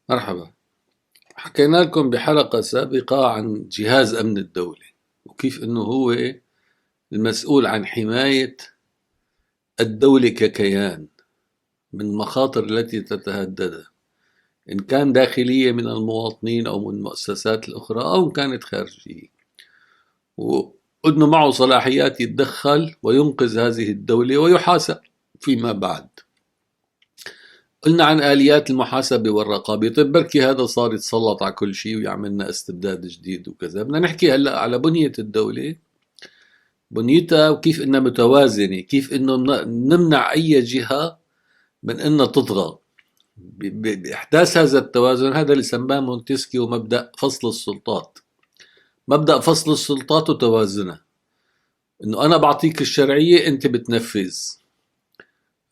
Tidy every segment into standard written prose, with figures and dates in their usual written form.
مرحبا. حكينا لكم بحلقة سابقة عن جهاز أمن الدولة وكيف أنه هو المسؤول عن حماية الدولة ككيان من المخاطر التي تتهددها، إن كان داخلية من المواطنين أو من المؤسسات الأخرى أو إن كانت خارجية، وأنه معه صلاحيات يتدخل وينقذ هذه الدولة ويحاسب فيما بعد. قلنا عن آليات المحاسبة والرقابة. طيب بركي هذا صار يتسلط على كل شيء ويعملنا استبداد جديد وكذا. بدنا نحكي هلأ على بنية الدولة، بنيتها وكيف إنها متوازنة، كيف إنه نمنع أي جهة من إنها تطغى بإحداث هذا التوازن. هذا اللي سماه مونتسكيو مبدأ فصل السلطات، مبدأ فصل السلطات وتوازنها. إنه أنا بعطيك الشرعية أنت بتنفذ،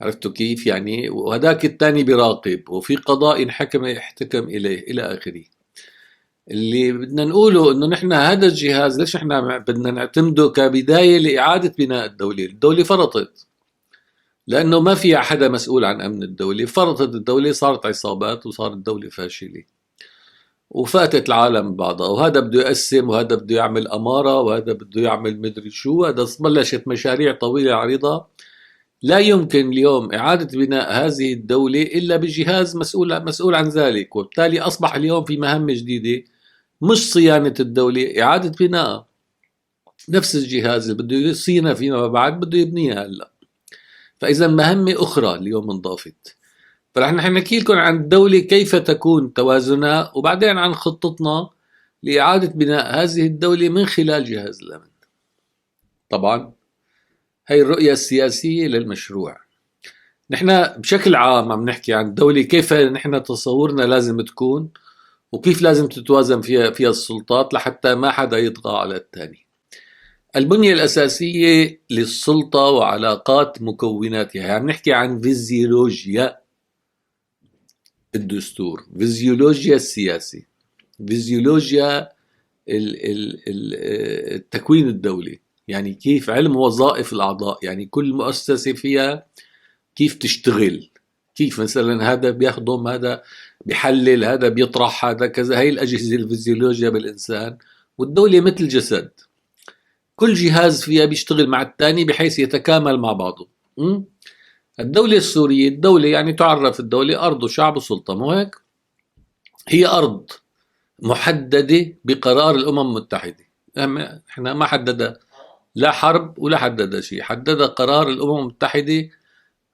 عرفتوا كيف يعني؟ وهداك الثاني بيراقب، وفي قضاء حكم يحتكم إليه إلى آخره. اللي بدنا نقوله إنه نحن هذا الجهاز ليش نحن بدنا نعتمده كبداية لإعادة بناء الدولة. الدولة فرطت لأنه ما فيها حدا مسؤول عن أمن الدولة، فرطت الدولة، صارت عصابات وصارت الدولة فاشلة وفاتت العالم بعضها، وهذا بده يقسم وهذا بده يعمل أمارة وهذا بده يعمل مدري شو. هذا بلشت مشاريع طويلة عريضة. لا يمكن اليوم إعادة بناء هذه الدولة إلا بجهاز مسؤول عن ذلك، وبالتالي أصبح اليوم في مهمة جديدة، مش صيانة الدولة، إعادة بناء. نفس الجهاز اللي بده يصينها فيما بعد بده يبنيها هلا. فإذا مهمة أخرى اليوم انضافت. فرح نحن نحكي لكم عن الدولة كيف تكون توازنها، وبعدين عن خطتنا لإعادة بناء هذه الدولة من خلال جهاز الأمن. طبعا هي الرؤية السياسية للمشروع. نحن بشكل عام عم نحكي عن الدولة، كيف نحن تصورنا لازم تكون وكيف لازم تتوازن فيها السلطات لحتى ما حدا يطغى على الثاني. البنية الأساسية للسلطة وعلاقات مكوناتها، يعني نحكي عن فيزيولوجيا الدستور، فيزيولوجيا السياسي، فيزيولوجيا التكوين الدولي، يعني كيف علم وظائف الأعضاء، يعني كل مؤسسة فيها كيف تشتغل، كيف مثلا هذا بيخدم، هذا بيحلل، هذا بيطرح، هذا كذا. هي الأجهزة الفيزيولوجيا بالإنسان. والدولة مثل جسد، كل جهاز فيها بيشتغل مع الثاني بحيث يتكامل مع بعضه. الدولة السورية، الدولة يعني تعرف الدولة أرض وشعب وسلطة، مو هيك؟ هي أرض محددة بقرار الأمم المتحدة. احنا ما حددها لا حرب ولا حددها شيء، حددها قرار الأمم المتحدة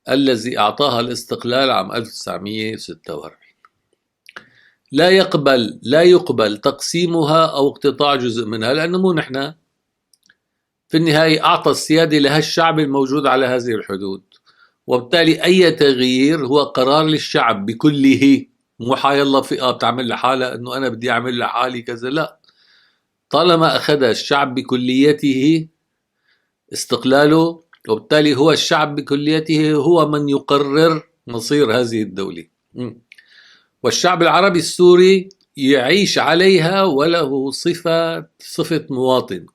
الذي أعطاها الاستقلال عام 1946. لا يقبل تقسيمها أو اقتطاع جزء منها، لأنه مو نحن في النهاية أعطى السيادة لها الشعب الموجود على هذه الحدود، وبالتالي أي تغيير هو قرار للشعب بكله. مو حيالله فئة بتعمل لحالها أنه أنا بدي أعمل لحالي كذا، لا. طالما أخذ الشعب بكليته استقلاله، وبالتالي هو الشعب بكليته هو من يقرر مصير هذه الدولة. والشعب العربي السوري يعيش عليها وله صفة مواطن.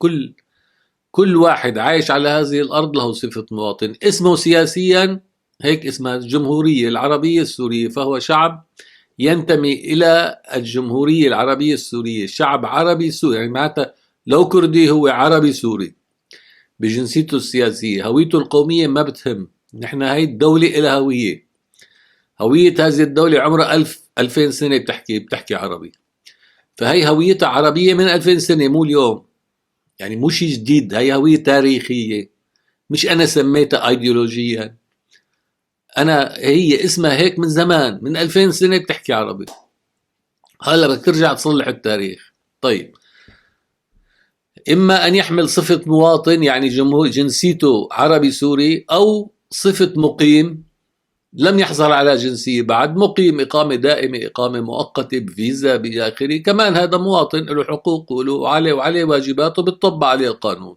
كل واحد عايش على هذه الأرض له صفة مواطن. اسمه سياسيا هيك، اسمها الجمهورية العربية السورية، فهو شعب ينتمي إلى الجمهورية العربية السورية، شعب عربي سوري، يعني معناتها لو كردي هو عربي سوري بجنسيته السياسية. هويته القومية ما بتهم. نحن هاي الدولة إلها هوية هذه الدولة عمرها 2000 سنة بتحكي عربي، فهي هويتها عربية من 2000 سنة، مو اليوم، يعني مو شيء جديد. هي هوية تاريخية، مش أنا سميتها أيديولوجيا. هي اسمها هيك من زمان، من 2000 سنة بتحكي عربي. هلا بدك ترجع تصلح التاريخ. طيب، إما أن يحمل صفة مواطن يعني جنسيته عربي سوري، أو صفة مقيم لم يحصل على جنسية بعد، مقيم إقامة دائمة، إقامة مؤقتة بفيزا بآخره، كمان هذا مواطن له حقوق وعليه واجباته بتطبق عليه القانون.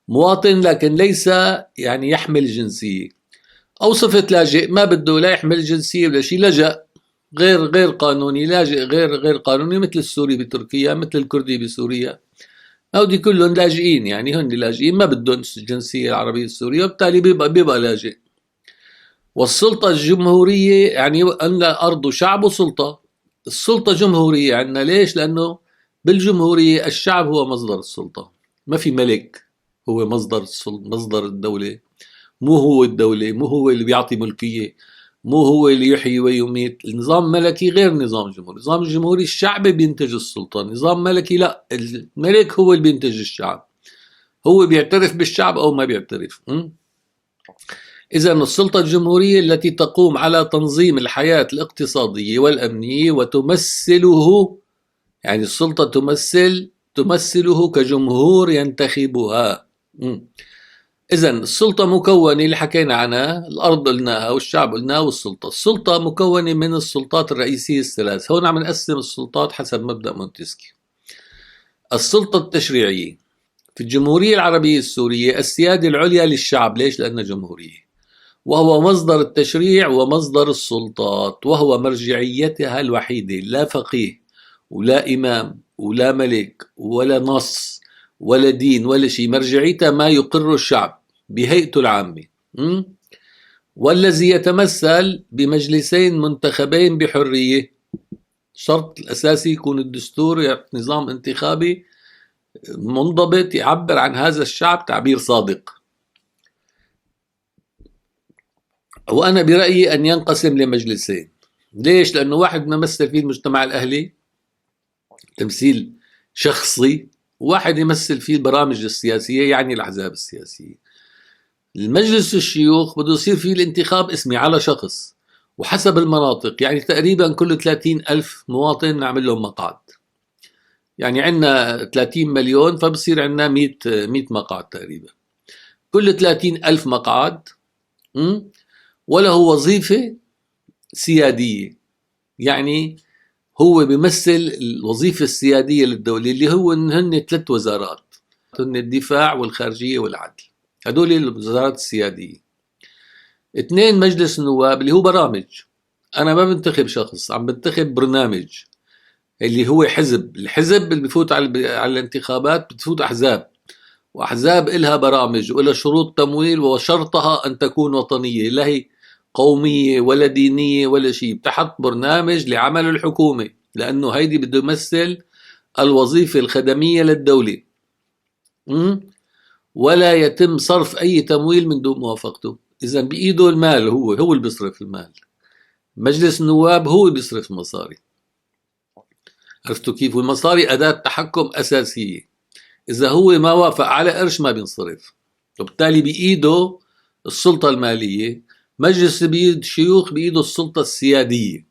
مواطن لكن ليس يعني يحمل جنسية. أو صفة لاجئ، ما بده لا يحمل جنسية ولا شيء، لجأ غير قانوني، لاجئ غير قانوني، مثل السوري بتركيا، مثل الكردي بسوريا. هودي كلهم لاجئين، يعني هن لاجئين ما بدهم الجنسية العربية السورية، وبالتالي بيبقى لاجئ. والسلطة الجمهورية يعني أن أرض شعب وسلطة. السلطة جمهورية عندنا. ليش؟ لأنه بالجمهورية الشعب هو مصدر السلطة، ما في ملك هو مصدر الدولة. مو هو الدولة، مو هو اللي بيعطي ملكية، مو هو اللي يحيي ويميت. النظام الملكي غير النظام الجمهوري. النظام الجمهوري الشعب بينتج السلطة، النظام الملكي لا، الملك هو اللي بينتج الشعب، هو بيعترف بالشعب أو ما بيعترف. إذا السلطة الجمهورية التي تقوم على تنظيم الحياة الاقتصادية والأمنية وتمثله، يعني السلطة تمثله كجمهور ينتخبها. إذا السلطة مكونة اللي حكينا عنها، الأرض قلناها والشعب قلناها والسلطة. السلطة مكونة من السلطات الرئيسية الثلاث. هون عم نقسم السلطات حسب مبدأ مونتسكيو. السلطة التشريعية في الجمهورية العربية السورية السيادة العليا للشعب. ليش؟ لأنها جمهورية، وهو مصدر التشريع ومصدر السلطات، وهو مرجعيتها الوحيدة. لا فقيه ولا إمام ولا ملك ولا نص ولا دين ولا شيء، مرجعيتها ما يقر الشعب بهيئته العامة. والذي يتمثل بمجلسين منتخبين بحرية. الشرط الأساسي يكون الدستور نظام انتخابي منضبط يعبر عن هذا الشعب تعبير صادق. وأنا برأيي أن ينقسم لمجلسين. ليش؟ لأنه واحد بيمثل فيه المجتمع الأهلي تمثيل شخصي، وواحد يمثل فيه البرامج السياسية يعني الأحزاب السياسية. المجلس الشيوخ بده يصير فيه الانتخاب اسمي على شخص وحسب المناطق، يعني تقريبا كل 30 ألف مواطن نعمل لهم مقعد. يعني عندنا 30 مليون فبصير عندنا 100 مقعد تقريبا، كل 30 ألف مقعد. وله وظيفة سيادية، يعني هو بيمثل الوظيفة السيادية للدولة اللي هو هن 3 وزارات، هن الدفاع والخارجية والعدل، هدول الوزارات السيادية. 2 مجلس النواب اللي هو برامج. أنا ما بنتخب شخص، عم بنتخب برنامج اللي هو حزب. الحزب اللي بفوت على الانتخابات بتفوت أحزاب، وأحزاب إلها برامج وإلها شروط تمويل، وشرطها أن تكون وطنية، لا هي قومية ولا دينية ولا شيء. بتحط برنامج لعمل الحكومة، لأنه هيدي بده يمثل الوظيفة الخدمية للدولة. ولا يتم صرف أي تمويل من دون موافقته. إذا بإيده المال، هو اللي بيصرف المال. مجلس النواب هو بيصرف المصاري. عرفتوا كيف؟ والمصاري أداة تحكم أساسية. إذا هو ما وافق على قرش ما بينصرف، وبالتالي بإيده السلطة المالية. مجلس الشيوخ بإيده السلطة السيادية.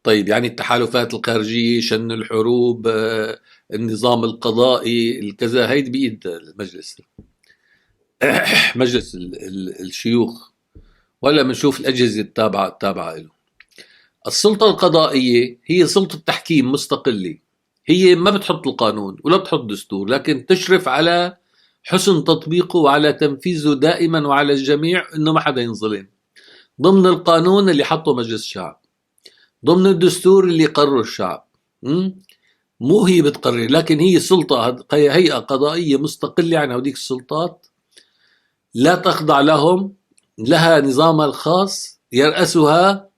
طيب، يعني التحالفات الخارجية، شن الحروب، النظام القضائي، الكذا، هيدي بإيد المجلس مجلس الشيوخ. ولا بنشوف الأجهزة التابعة له. السلطة القضائية هي سلطة تحكيم مستقلة، هي ما بتحط القانون ولا بتحط دستور، لكن تشرف على حسن تطبيقه وعلى تنفيذه دائما وعلى الجميع، انه ما حدا ينظلم، ضمن القانون اللي حطه مجلس الشعب، ضمن الدستور اللي قرره الشعب. مو هي بتقرر، لكن هي سلطة، هيئة قضائية مستقلة عن هذيك السلطات، لا تخضع لهم، لها نظامها الخاص، يرأسها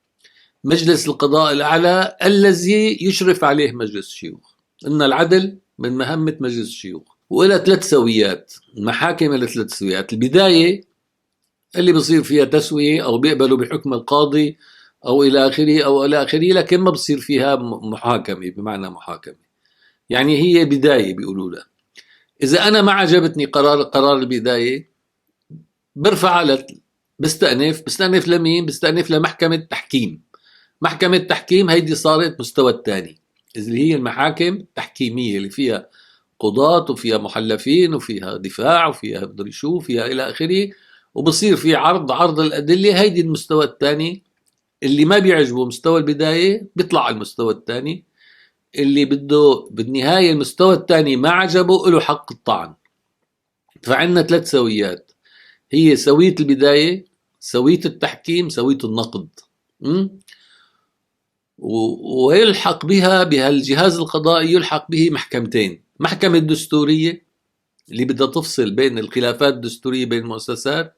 مجلس القضاء الأعلى الذي يشرف عليه مجلس الشيوخ. إن العدل من مهمة مجلس الشيوخ. وإلى 3 سويات، المحاكم إلى 3 سويات. البداية اللي بصير فيها تسوية أو بيقبلوا بحكم القاضي أو إلى آخره، لكن ما بصير فيها محاكمة بمعنى محاكمة، يعني هي بداية بيقولوا لها. إذا أنا ما عجبتني قرار البداية، برفع على بستأنف لمين؟ بستأنف لمحكمة تحكيم. محكمة تحكيم هيدي صارت مستوى الثاني، اللي هي المحاكم التحكيمية اللي فيها قضاة وفيها محلفين وفيها دفاع وفيها مدري شو فيها إلى آخره، وبصير في عرض الأدلة. هيدي المستوى الثاني. اللي ما بيعجبه مستوى البداية بيطلع على المستوى الثاني. اللي بده بالنهاية المستوى الثاني ما عجبه له حق الطعن. فعندنا 3 سويات، هي سوية البداية، سوية التحكيم، سوية النقد. ويلحق بها الجهاز القضائي، يلحق به محكمتين: محكمة دستورية اللي بدها تفصل بين الخلافات الدستورية بين المؤسسات،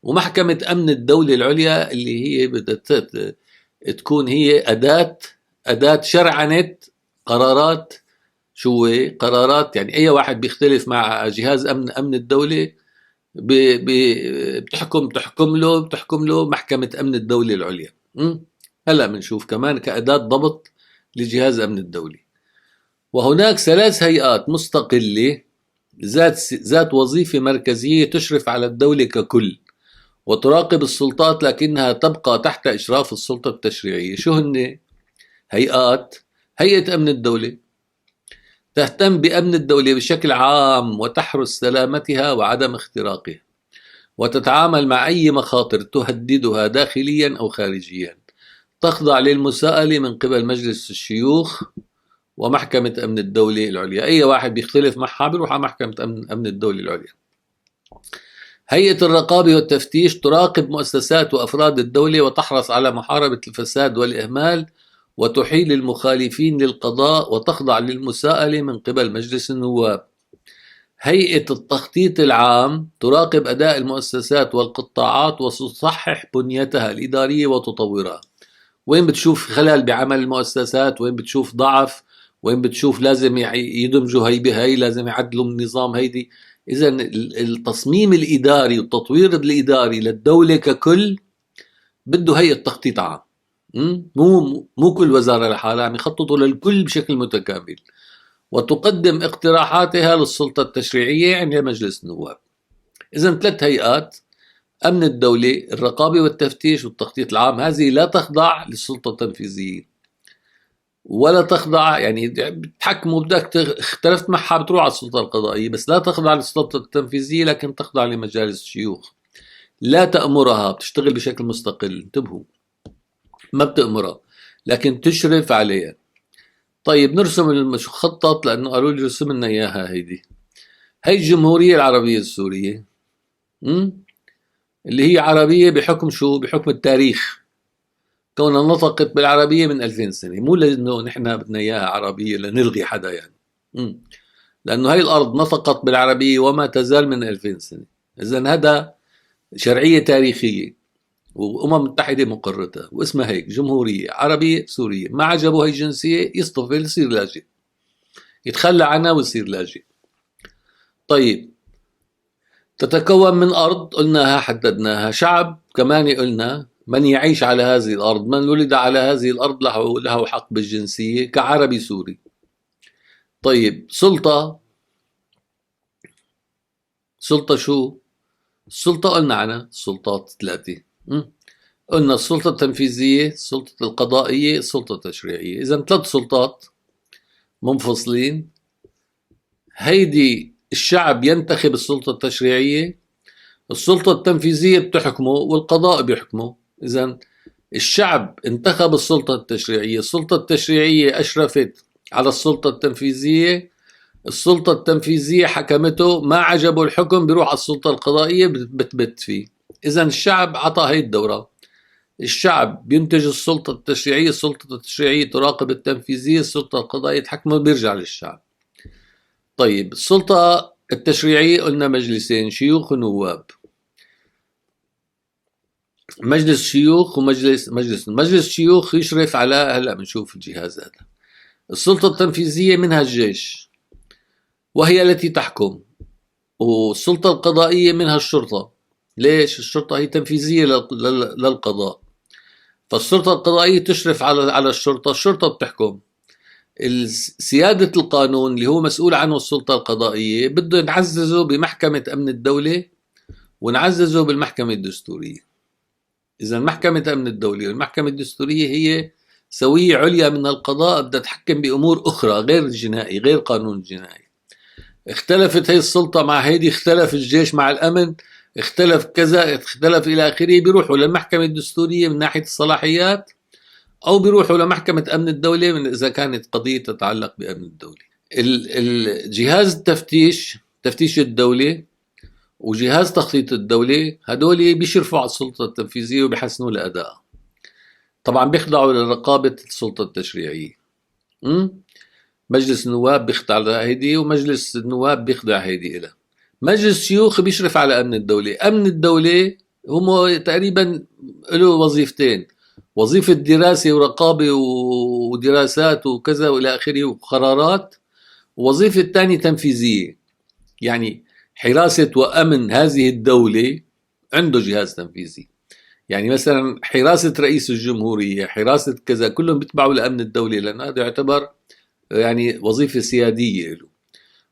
ومحكمة أمن الدولة العليا اللي هي بدها تكون هي أداة شرعنة قرارات. شو هي؟ قرارات يعني أي واحد بيختلف مع جهاز أمن الدولة بتحكم له محكمة أمن الدولة العليا. هلا بنشوف كمان كأداة ضبط لجهاز أمن الدولي. وهناك 3 هيئات مستقلة ذات وظيفة مركزية تشرف على الدولة ككل وتراقب السلطات، لكنها تبقى تحت إشراف السلطة التشريعية. شو هن هيئات؟ هيئة أمن الدولة تهتم بأمن الدولة بشكل عام وتحرس سلامتها وعدم اختراقها، وتتعامل مع أي مخاطر تهددها داخليا أو خارجيا. تخضع للمساءلة من قبل مجلس الشيوخ ومحكمة أمن الدولة العليا. أي واحد بيختلف معها بيروح على محكمة أمن الدولة العليا. هيئة الرقابة والتفتيش تراقب مؤسسات وأفراد الدولة وتحرص على محاربة الفساد والإهمال وتحيل المخالفين للقضاء، وتخضع للمساءلة من قبل مجلس النواب. هيئة التخطيط العام تراقب أداء المؤسسات والقطاعات وتصحح بنيتها الإدارية وتطورها. وين بتشوف خلل بعمل المؤسسات، وين بتشوف ضعف، وين بتشوف لازم يدمجوا هي بهي، لازم يعدلوا من النظام هيدي. إذا التصميم الإداري والتطوير الإداري للدولة ككل بده هيئة تخطيط عام. مو كل وزارة لحالها، عم يخططوا للكل بشكل متكامل، وتقدم اقتراحاتها للسلطة التشريعية عند مجلس النواب. إذا 3 هيئات: أمن الدولة، الرقابة والتفتيش، والتخطيط العام. هذه لا تخضع للسلطة التنفيذية ولا تخضع، يعني بتحكموا، بدك اختلفت معها بتروح على السلطة القضائية، بس لا تخضع للسلطة التنفيذية، لكن تخضع لمجالس الشيوخ. لا تأمرها، بتشتغل بشكل مستقل. انتبهوا، ما بتأمرها لكن تشرف عليها. طيب نرسم المخطط، لأنه قالوا لي رسم لنا إياها. هي الجمهورية العربية السورية، اللي هي عربية بحكم شو؟ بحكم التاريخ، كونها نطقت بالعربية من 2000 سنة. مو لأنه نحن بدنا إياها عربية لنلغي حدا يعني. لأنه هاي الأرض نطقت بالعربية وما تزال من 2000 سنة. إذن هذا شرعية تاريخية، وأمم متحدة مقرتها، واسمها هيك: جمهورية عربية سورية. ما عجبه هاي الجنسية يصطفل، يصير لاجئ، يتخلى عنها ويصير لاجئ. طيب، تتكون من أرض قلناها حددناها، شعب كمان قلنا، من يعيش على هذه الأرض، من ولد على هذه الأرض له حق بالجنسية كعربي سوري. طيب، سلطة شو؟ السلطة قلنا عنها السلطات 3. قلنا السلطة التنفيذية، السلطة القضائية، السلطة التشريعية. إذا 3 سلطات منفصلين. هيدي الشعب ينتخب السلطة التشريعية، السلطة التنفيذية بتحكمه، والقضاء بيحكمه. إذا الشعب انتخب السلطة التشريعية، السلطة التشريعية أشرفت على السلطة التنفيذية، السلطة التنفيذية حكمته، ما عجبه الحكم بيروح على السلطة القضائية بتبت فيه. إذا الشعب عطى هاي الدورة. الشعب بينتج السلطة التشريعية، السلطة التشريعية تراقب التنفيذية، السلطة القضائية تحكمه، بيرجع للشعب. طيب، السلطة التشريعية قلنا مجلسين: شيوخ ونواب. مجلس شيوخ مجلس الشيوخ يشرف على، هلا بنشوف الجهاز هذا. السلطة التنفيذية منها الجيش وهي التي تحكم، والسلطة القضائية منها الشرطة. ليش؟ الشرطة هي تنفيذية للقضاء، فالسلطة القضائية تشرف على الشرطة، الشرطة بتحكم. سيادة القانون اللي هو مسؤول عنه السلطة القضائية بده نعززه بمحكمة أمن الدولة ونعززه بالمحكمة الدستورية. إذا محكمة أمن الدولة والمحكمة الدستورية هي سوية عليا من القضاء، بدها تحكم بأمور أخرى غير الجنائي، غير قانون الجنائي. اختلفت هي السلطة مع هيدي، اختلف الجيش مع الأمن، اختلف كذا، اختلف إلى آخره، بيروحوا للمحكمة الدستورية من ناحية الصلاحيات، أو بيروحوا لمحكمة أمن الدولة من إذا كانت قضية تتعلق بأمن الدولة. الجهاز التفتيش، تفتيش الدولة، وجهاز تخطيط الدولة، هدول بيشرفوا على السلطة التنفيذية وبيحسنوا لأدائها. طبعا بيخضعوا لرقابة السلطة التشريعية. مجلس النواب بيخضع لهيدي، ومجلس النواب بيخضع هيدي إلى. مجلس الشيوخ بيشرف على أمن الدولة. أمن الدولة هم تقريبا له وظيفتين: وظيفة دراسة ورقابة ودراسات وكذا وإلى آخره وقرارات، ووظيفة الثانية تنفيذية، يعني حراسة وأمن هذه الدولة عنده جهاز تنفيذي. يعني مثلا حراسة رئيس الجمهورية، حراسة كذا، كلهم بيتبعوا لأمن الدولة، لأن هذا يعتبر يعني وظيفة سيادية له.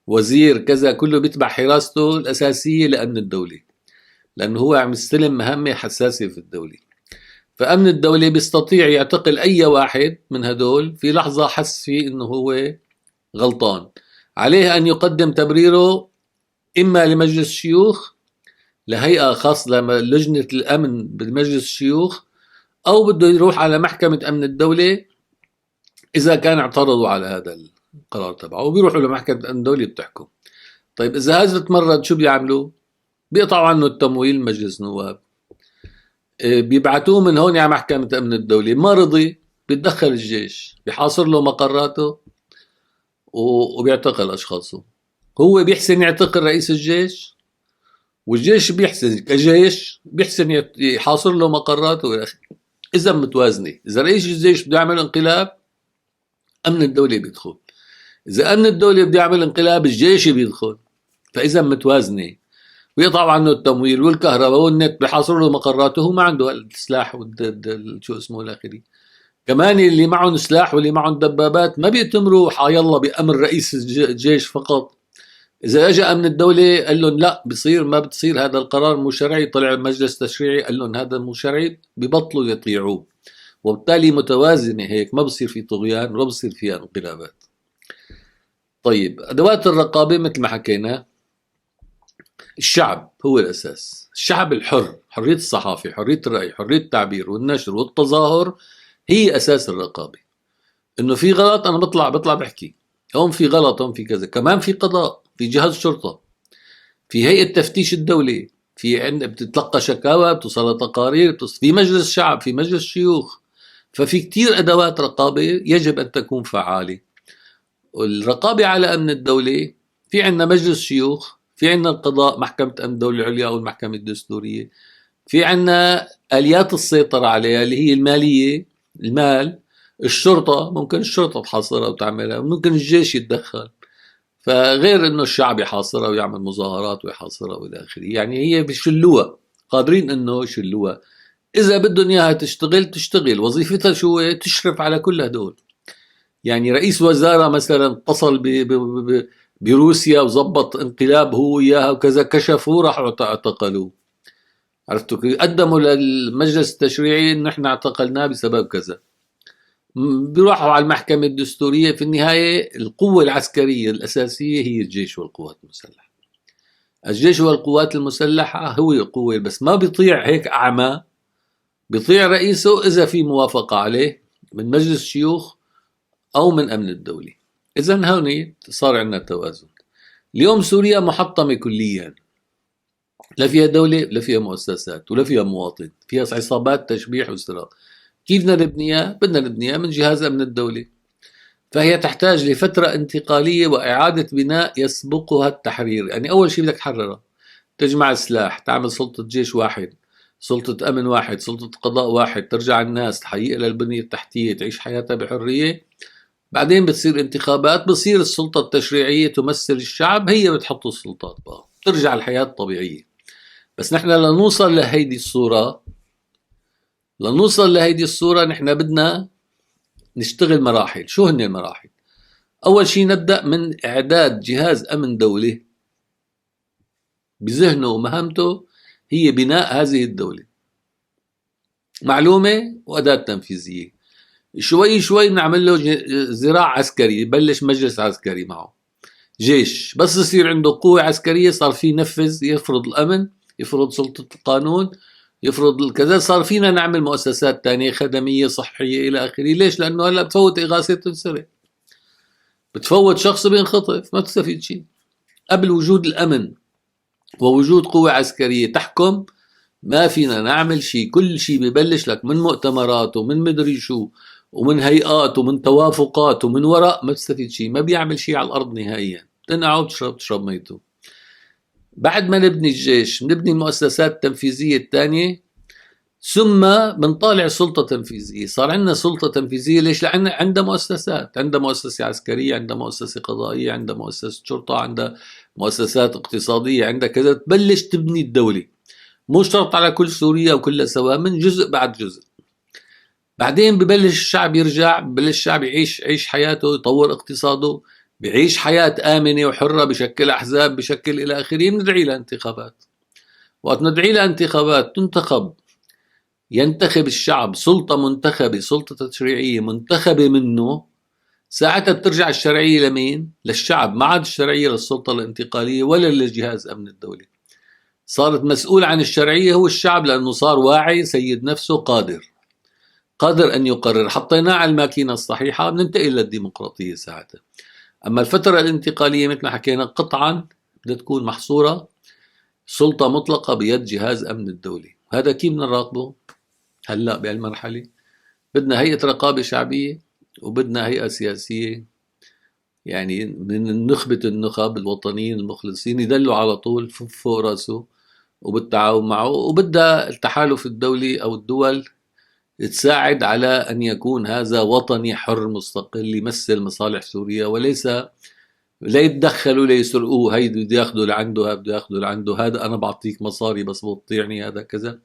وزير كذا كله بيتبع حراسته الأساسية لأمن الدولة، لأنه هو عم يستلم مهمة حساسة في الدولة. فأمن الدولة بيستطيع يعتقل أي واحد من هدول في لحظة حس فيه إنه هو غلطان، عليه أن يقدم تبريره إما لمجلس الشيوخ، لهيئة خاصة لجنة الأمن بمجلس الشيوخ، أو بده يروح على محكمة أمن الدولة إذا كان اعترضوا على هذا القرار تبعه، وبيروحوا لمحكمة أمن الدولة بتحكم. طيب إذا هذا تمرد شو بيعملوا؟ بيقطعوا عنه التمويل مجلس نواب، بيبعتوه من هون على محكمة أمن الدولة، ما رضي بيتدخل الجيش، بيحاصر له مقراته وبيعتقل أشخاصه. هو بيحسن يعتقل رئيس الجيش، والجيش بيحسن كجيش بيحسن يحاصر له مقراته والى اخره. اذا متوازنه، اذا رئيس الجيش بده يعمل انقلاب امن الدوله بيدخل، اذا امن الدوله بده يعمل انقلاب الجيش بيدخل. فاذا متوازنه، بيقطعوا عنه التمويل والكهرباء والنت، بيحاصروا له مقراته، هو ما عنده السلاح شو اسمه الاخري. كمان اللي معهم سلاح واللي معهم دبابات ما بيأتمروا يلا بأمر رئيس الجيش فقط. إذا أجى أمن الدولة قال لهم لا بصير، ما بتصير، هذا القرار مو شرعي، طلع المجلس التشريعي قال لهم هذا مو شرعي، ببطلوا يطيعوه. وبالتالي متوازنة هيك، ما بصير في طغيان ولا بصير فيها انقلابات. طيب أدوات الرقابة مثل ما حكينا، الشعب هو الأساس، الشعب الحر، حرية الصحافة، حرية الرأي، حرية التعبير والنشر والتظاهر، هي أساس الرقابة. إنه في غلط أنا بطلع بحكي هون في غلط، هون في كذا. كمان في قضاء، في جهاز شرطة، في هيئة تفتيش الدولة، في بتتلقى شكاوى، بتوصل تقارير، في مجلس شعب، في مجلس شيوخ. ففي كتير أدوات رقابة يجب أن تكون فعالة. والرقابة على أمن الدولة، في عنا مجلس شيوخ، في عنا القضاء، محكمة أمن الدولة العليا أو المحكمة الدستورية، في عنا آليات السيطرة عليها اللي هي المالية، المال، الشرطة، ممكن الشرطة تحاصرها وتعملها، ممكن الجيش يتدخل. فغير انه الشعب يحاصرها ويعمل مظاهرات ويحاصرها والى اخره، يعني هي بيشلوها، قادرين انه يشلوها. اذا بدهم اياها تشتغل تشتغل، وظيفتها شو هي؟ تشرف على كل هدول. يعني رئيس وزارة مثلا اتصل بروسيا وظبط انقلاب هو وياها وكذا، كشفوه راحوا اعتقلوه. عرفتوا كيف؟ قدموا للمجلس التشريعي انه احنا اعتقلناه بسبب كذا. بيروحوا على المحكمة الدستورية. في النهاية القوة العسكرية الأساسية هي الجيش والقوات المسلحة. الجيش والقوات المسلحة هو قوة، بس ما بيطيع هيك أعمى، بيطيع رئيسه إذا في موافقة عليه من مجلس الشيوخ أو من أمن الدولة. إذن هون صار عندنا توازن. اليوم سوريا محطمة كليا، لا فيها دولة، لا فيها مؤسسات، ولا فيها مواطن، فيها عصابات تشبيح وسرقة. كيف بدنا نبنيها؟ بدنا نبنيها من جهاز أمن الدولة. فهي تحتاج لفترة انتقالية وإعادة بناء يسبقها التحرير. يعني أول شيء بدك تحررها، تجمع السلاح، تعمل سلطة جيش واحد، سلطة أمن واحد، سلطة قضاء واحد، ترجع الناس تحيي لها البنية التحتية، تعيش حياتها بحرية. بعدين بتصير انتخابات، بتصير السلطة التشريعية تمثل الشعب، هي بتحط السلطات بقى، ترجع الحياة الطبيعية. بس نحن لنوصل لهيدي الصورة، نحن بدنا نشتغل مراحل. شو هن المراحل؟ أول شيء نبدأ من إعداد جهاز أمن دولة بذهنه ومهمته هي بناء هذه الدولة، معلومة وأداة تنفيذية. شوي شوي نعمل له زراع عسكري، يبلش مجلس عسكري معه، جيش. بس يصير عنده قوة عسكرية صار فيه ينفذ، يفرض الأمن، يفرض سلطة القانون، يفرض الكذا. صار فينا نعمل مؤسسات تانية خدمية صحية إلى آخره. ليش؟ لأنه هلأ بتفوت إغاثة السرق، بتفوت شخص بينخطف، ما تستفيد شيء. قبل وجود الأمن ووجود قوة عسكرية تحكم ما فينا نعمل شيء. كل شيء ببلش لك من مؤتمرات ومن مدري شو ومن هيئات ومن توافقات ومن وراء، ما تستفيد شيء، ما بيعمل شيء على الأرض نهائيا. تنقع وتشرب ميته. بعد ما نبني الجيش، نبني المؤسسات التنفيذية الثانية، ثم بنطالع سلطة تنفيذية. صار عندنا سلطة تنفيذية ليش؟ لأن عندها مؤسسات، عندها مؤسسة عسكرية، عندها مؤسسة قضائية، عندها مؤسسة شرطة، عندها مؤسسات اقتصادية، عندها كذا، تبلش تبني الدولة. مو شرط على كل سوريا وكلها سوا، من جزء بعد جزء. بعدين ببلش الشعب يرجع، ببلش الشعب يعيش حياته، يطور اقتصاده، بيعيش حياة آمنة وحرة، بشكل أحزاب، بشكل إلى آخره. بندعي لها انتخابات، وقت ندعي لها انتخابات تنتخب، ينتخب الشعب سلطة منتخبة، سلطة تشريعية منتخبة منه. ساعتها بترجع الشرعية لمين؟ للشعب، ما عاد الشرعية للسلطة الانتقالية ولا لجهاز أمن الدولة. صارت مسؤول عن الشرعية هو الشعب، لأنه صار واعي، سيد نفسه، قادر أن يقرر. حطيناه على الماكينة الصحيحة، بننتقل للديمقراطية ساعتها. أما الفترة الانتقالية مثل ما حكينا قطعا بدها تكون محصورة، سلطة مطلقة بيد جهاز أمن الدولة. هذا كيف بدنا نراقبه؟ هلأ بهالمرحلة بدنا هيئة رقابة شعبية، وبدنا هيئة سياسية، يعني من نخبة النخب الوطنيين المخلصين يدلوا على طول فوق راسه وبالتعاون معه. وبدها التحالف الدولي أو الدول تساعد على أن يكون هذا وطني حر مستقل يمثل مصالح سوريا، وليس لا يتدخلوا ليسرقوه، هيدا بده ياخذوا لعنده، هذا بده ياخذوا لعنده، هذا أنا بعطيك مصاري بس بتطيعني، هذا كذا.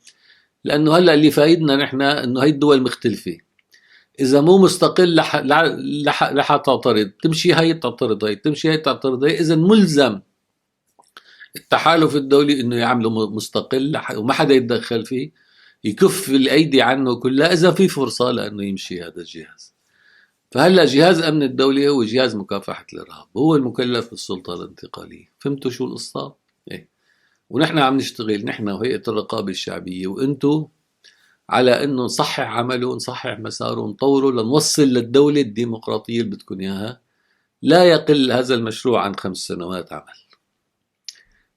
لأنه هلأ اللي فايدنا نحن أنه هي الدول مختلفة. إذا مو مستقل رح تعترض، تمشي هي تعترض هي، تمشي هي تعترض هي. إذا ملزم التحالف الدولي انه يعمله مستقل وما حدا يتدخل فيه، يكف الايدي عنه كلها اذا في فرصه لانه يمشي هذا الجهاز. فهلا جهاز امن الدوله هو جهاز مكافحه الارهاب، هو المكلف بالسلطه الانتقاليه. فهمتوا شو القصه؟ ايه. ونحن عم نشتغل نحن وهيئه الرقابه الشعبيه وانتو على انه نصحح عمله، نصحح مساره، نطوره لنوصل للدوله الديمقراطيه اللي بدكم اياها. لا يقل هذا المشروع عن 5 سنوات عمل.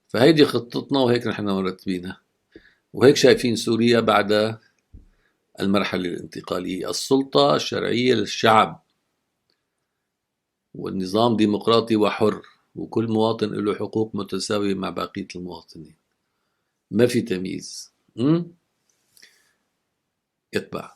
فهيدي خطتنا وهيك نحن مرتبينها، وهيك شايفين سوريا بعد المرحلة الانتقالية. السلطة الشرعية للشعب، والنظام ديمقراطي وحر، وكل مواطن له حقوق متساوية مع بقية المواطنين، ما في تمييز. يتبع